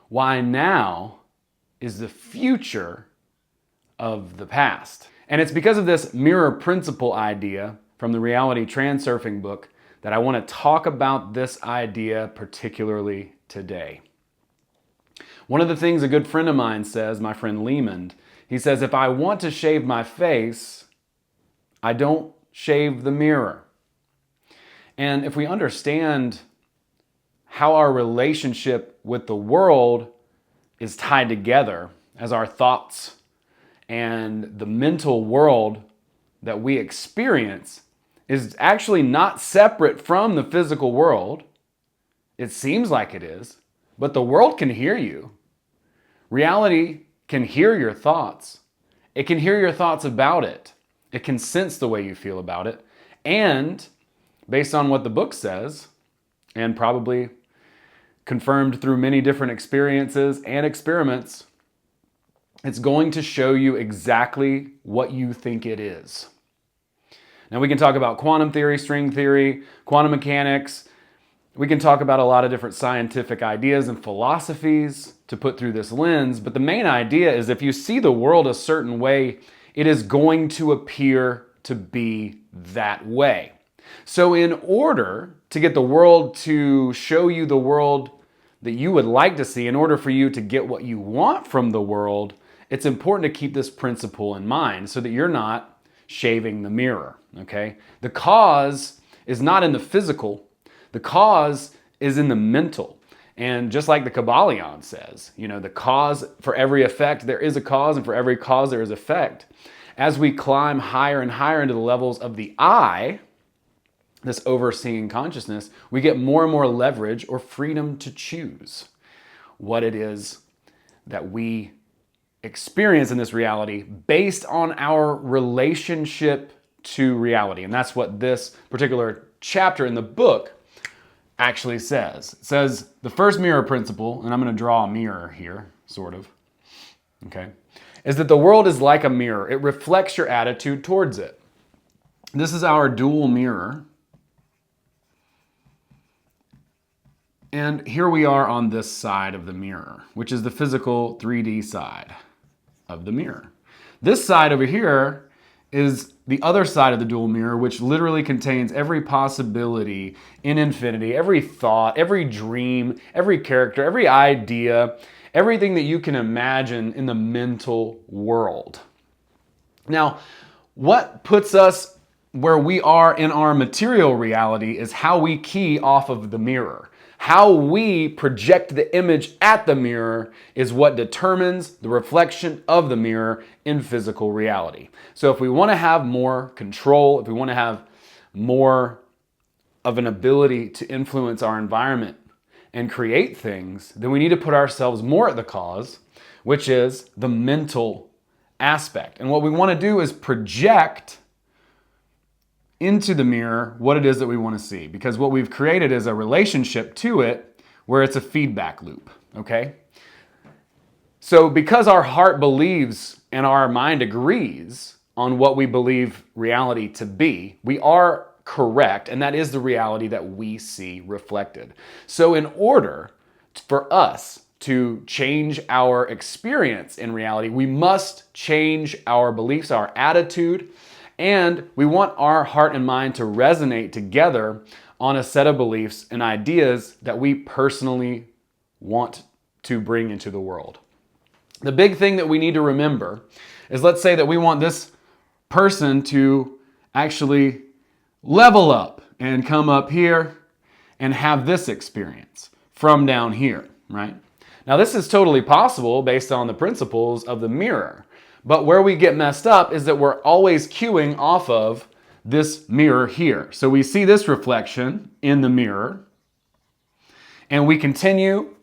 why now is the future of the past. And it's because of this mirror principle idea from the Reality Transurfing book that I want to talk about this idea particularly today. One of the things a good friend of mine says, my friend Lehman, he says, if I want to shave my face, I don't shave the mirror. And if we understand how our relationship with the world is tied together as our thoughts and the mental world that we experience is actually not separate from the physical world. It seems like it is, but the world can hear you. Reality can hear your thoughts. It can hear your thoughts about it. It can sense the way you feel about it. And based on what the book says, and probably confirmed through many different experiences and experiments, it's going to show you exactly what you think it is. Now we can talk about quantum theory, string theory, quantum mechanics. We can talk about a lot of different scientific ideas and philosophies to put through this lens, but the main idea is if you see the world a certain way, it is going to appear to be that way. So in order to get the world to show you the world that you would like to see, in order for you to get what you want from the world, it's important to keep this principle in mind so that you're not shaving the mirror, okay? The cause is not in the physical. The cause is in the mental. And just like the Kabbalion says, the cause for every effect, there is a cause, and for every cause, there is effect. As we climb higher and higher into the levels of the I, this overseeing consciousness, we get more and more leverage or freedom to choose what it is that we experience in this reality based on our relationship to reality. And that's what this particular chapter in the book actually says. It says the first mirror principle, and I'm going to draw a mirror here, sort of, okay, is that the world is like a mirror. It reflects your attitude towards it. This is our dual mirror. And here we are on this side of the mirror, which is the physical 3D side of the mirror. This side over here is the other side of the dual mirror, which literally contains every possibility in infinity, every thought, every dream, every character, every idea, everything that you can imagine in the mental world. Now, what puts us where we are in our material reality is how we key off of the mirror. How we project the image at the mirror is what determines the reflection of the mirror in physical reality. So if we want to have more control, if we want to have more of an ability to influence our environment and create things, then we need to put ourselves more at the cause, which is the mental aspect. And what we want to do is project into the mirror what it is that we want to see, because what we've created is a relationship to it where it's a feedback loop, okay? So because our heart believes and our mind agrees on what we believe reality to be, we are correct, and that is the reality that we see reflected. So in order for us to change our experience in reality, we must change our beliefs, our attitude, and we want our heart and mind to resonate together on a set of beliefs and ideas that we personally want to bring into the world. The big thing that we need to remember is, let's say that we want this person to actually level up and come up here and have this experience from down here, right? Now, this is totally possible based on the principles of the mirror. But where we get messed up is that we're always cueing off of this mirror here. So we see this reflection in the mirror, and we continue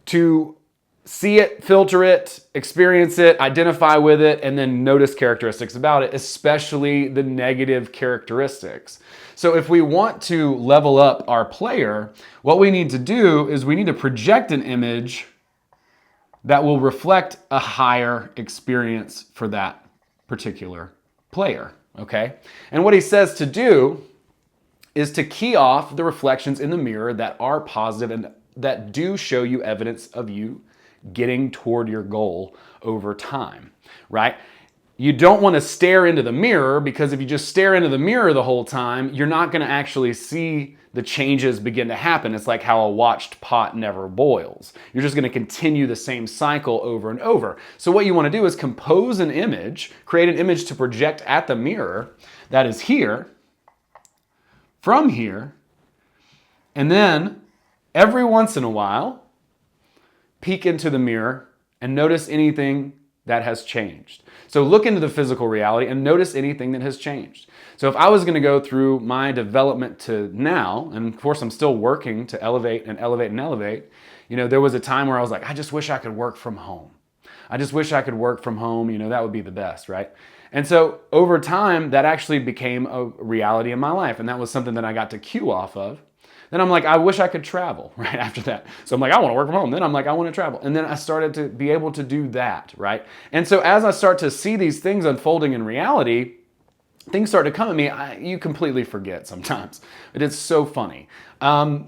to see it, filter it, experience it, identify with it, and then notice characteristics about it, especially the negative characteristics. So if we want to level up our player, what we need to do is we need to project an image that will reflect a higher experience for that particular player, okay? And what he says to do is to key off the reflections in the mirror that are positive and that do show you evidence of you getting toward your goal over time, right? You don't want to stare into the mirror, because if you just stare into the mirror the whole time, you're not going to actually see the changes begin to happen. It's like how a watched pot never boils. You're just going to continue the same cycle over and over. So what you want to do is compose an image, create an image to project at the mirror that is here, from here, and then every once in a while, peek into the mirror and notice anything that has changed. So look into the physical reality and notice anything that has changed. So if I was going to go through my development to now, and of course I'm still working to elevate and elevate and elevate, there was a time where I was like, I just wish I could work from home. I just wish I could work from home. That would be the best, right? And so over time, that actually became a reality in my life. And that was something that I got to cue off of. Then I'm like, I wish I could travel right after that. So I'm like, I want to work from home. Then I'm like, I want to travel. And then I started to be able to do that, right? And so as I start to see these things unfolding in reality, things start to come at me. You completely forget sometimes. But it's so funny. The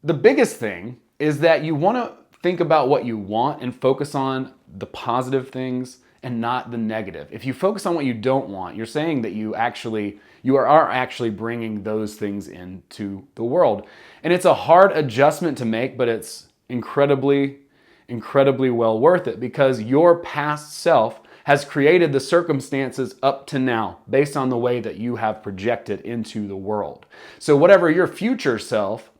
biggest thing is that you want to think about what you want and focus on the positive things and not the negative. If you focus on what you don't want, you're saying that you are actually bringing those things into the world. And it's a hard adjustment to make, but it's incredibly, incredibly well worth it, because your past self has created the circumstances up to now based on the way that you have projected into the world. So whatever your future self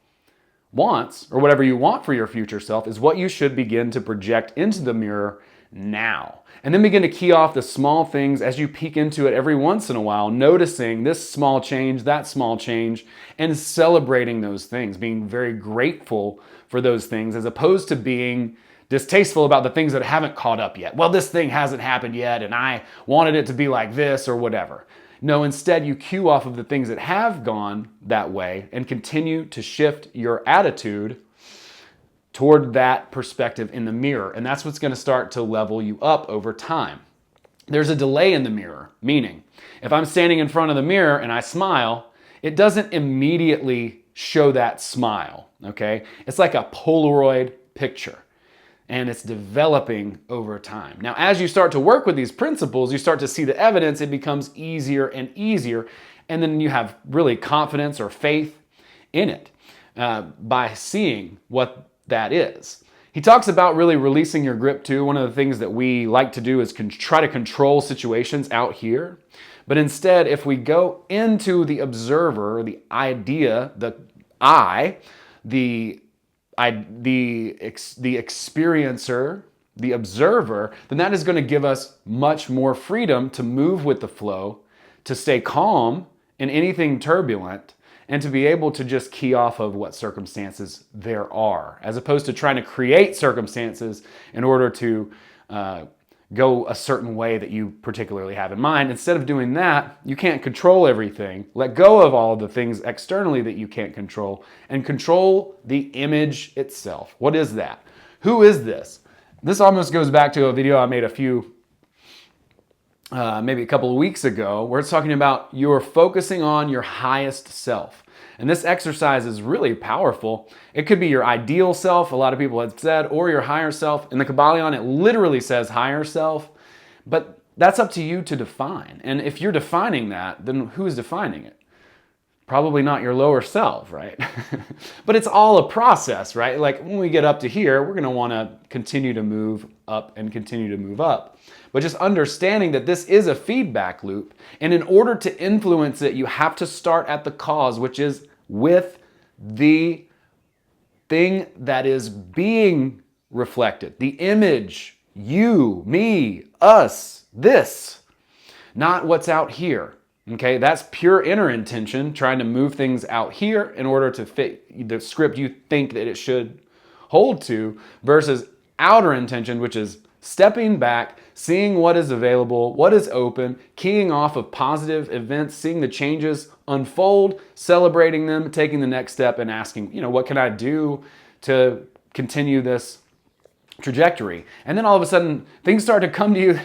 wants, or whatever you want for your future self, is what you should begin to project into the mirror now. And then begin to key off the small things as you peek into it every once in a while, noticing this small change, that small change, and celebrating those things, being very grateful for those things, as opposed to being distasteful about the things that haven't caught up yet. Well, this thing hasn't happened yet, and I wanted it to be like this or whatever. No, instead you cue off of the things that have gone that way and continue to shift your attitude toward that perspective in the mirror. And that's what's going to start to level you up over time. There's a delay in the mirror, meaning if I'm standing in front of the mirror and I smile, it doesn't immediately show that smile, okay? It's like a Polaroid picture, and it's developing over time. Now, as you start to work with these principles, you start to see the evidence, it becomes easier and easier, and then you have really confidence or faith in it by seeing what that is. He talks about really releasing your grip too. One of the things that we like to do is try to control situations out here. But instead, if we go into the observer, the idea, the I, the experiencer, the observer, then that is going to give us much more freedom to move with the flow, to stay calm in anything turbulent, and to be able to just key off of what circumstances there are, as opposed to trying to create circumstances in order to go a certain way that you particularly have in mind. Instead of doing that, you can't control everything. Let go of all of the things externally that you can't control and control the image itself. What is that? Who is this? This almost goes back to a video I made maybe a couple of weeks ago, where it's talking about you're focusing on your highest self. And this exercise is really powerful. It could be your ideal self, a lot of people have said, or your higher self. In the Kabbalion, it literally says higher self, but that's up to you to define. And if you're defining that, then who's defining it? Probably not your lower self, right? But it's all a process, right? Like when we get up to here, we're gonna wanna continue to move up and continue to move up. But just understanding that this is a feedback loop, and in order to influence it, you have to start at the cause, which is with the thing that is being reflected, the image, you, me, us, this, not what's out here. Okay, that's pure inner intention, trying to move things out here in order to fit the script you think that it should hold to, versus outer intention, which is stepping back, seeing what is available, what is open, keying off of positive events, seeing the changes unfold, celebrating them, taking the next step and asking, what can I do to continue this trajectory? And then all of a sudden, things start to come to you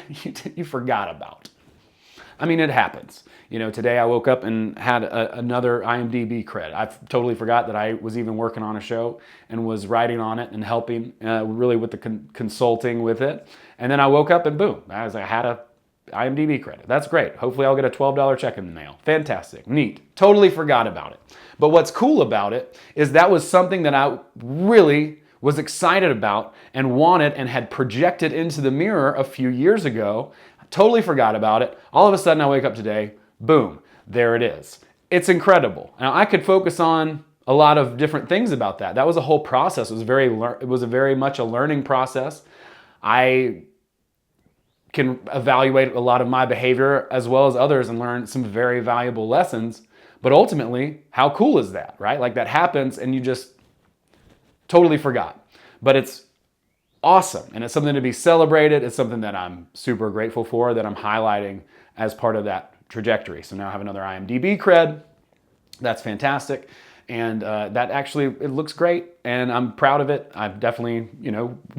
you forgot about. I mean, it happens. You know, today I woke up and had another IMDb cred. I totally forgot that I was even working on a show and was writing on it and helping really with the consulting with it. And then I woke up and boom, I had a IMDb credit. That's great. Hopefully I'll get a $12 check in the mail. Fantastic. Neat. Totally forgot about it. But what's cool about it is that was something that I really was excited about and wanted and had projected into the mirror a few years ago. Totally forgot about it. All of a sudden I wake up today, boom, there it is. It's incredible. Now I could focus on a lot of different things about that. That was a whole process. It was very much a learning process. I can evaluate a lot of my behavior as well as others and learn some very valuable lessons. But ultimately, how cool is that, right? Like that happens and you just totally forgot. But it's awesome and it's something to be celebrated. It's something that I'm super grateful for, that I'm highlighting as part of that trajectory. So now I have another IMDb cred. That's fantastic. And that actually, it looks great and I'm proud of it. I definitely,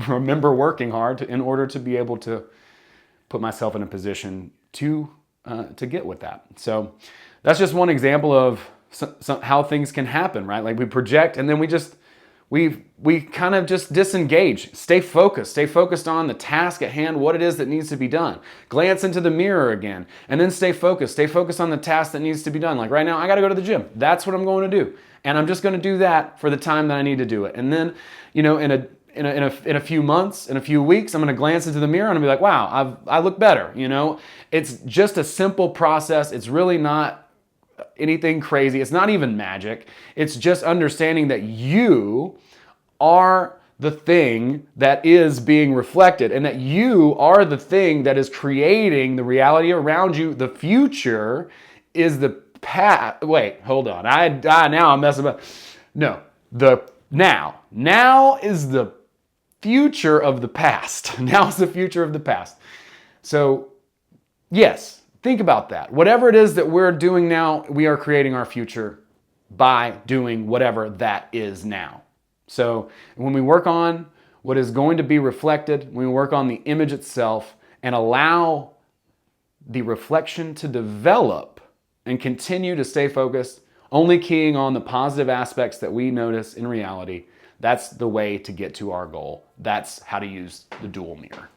remember working hard in order to be able to put myself in a position to get with that. So that's just one example of how things can happen, right? Like we project and then we kind of just disengage. Stay focused on the task at hand, what it is that needs to be done. Glance into the mirror again and then stay focused on the task that needs to be done. Like right now, I got to go to the gym. That's what I'm going to do. And I'm just going to do that for the time that I need to do it. And then, in a few months, in a few weeks, I'm going to glance into the mirror and I'll be like, wow, I look better. It's just a simple process. It's really not anything crazy. It's not even magic. It's just understanding that you are the thing that is being reflected and that you are the thing that is creating the reality around you. The future is the past. Wait, hold on. Now I'm messing up. No, now is the future of the past. Now is the future of the past. So yes, think about that. Whatever it is that we're doing now, we are creating our future by doing whatever that is now. So when we work on what is going to be reflected, when we work on the image itself and allow the reflection to develop and continue to stay focused, only keying on the positive aspects that we notice in reality, that's the way to get to our goal. That's how to use the dual mirror.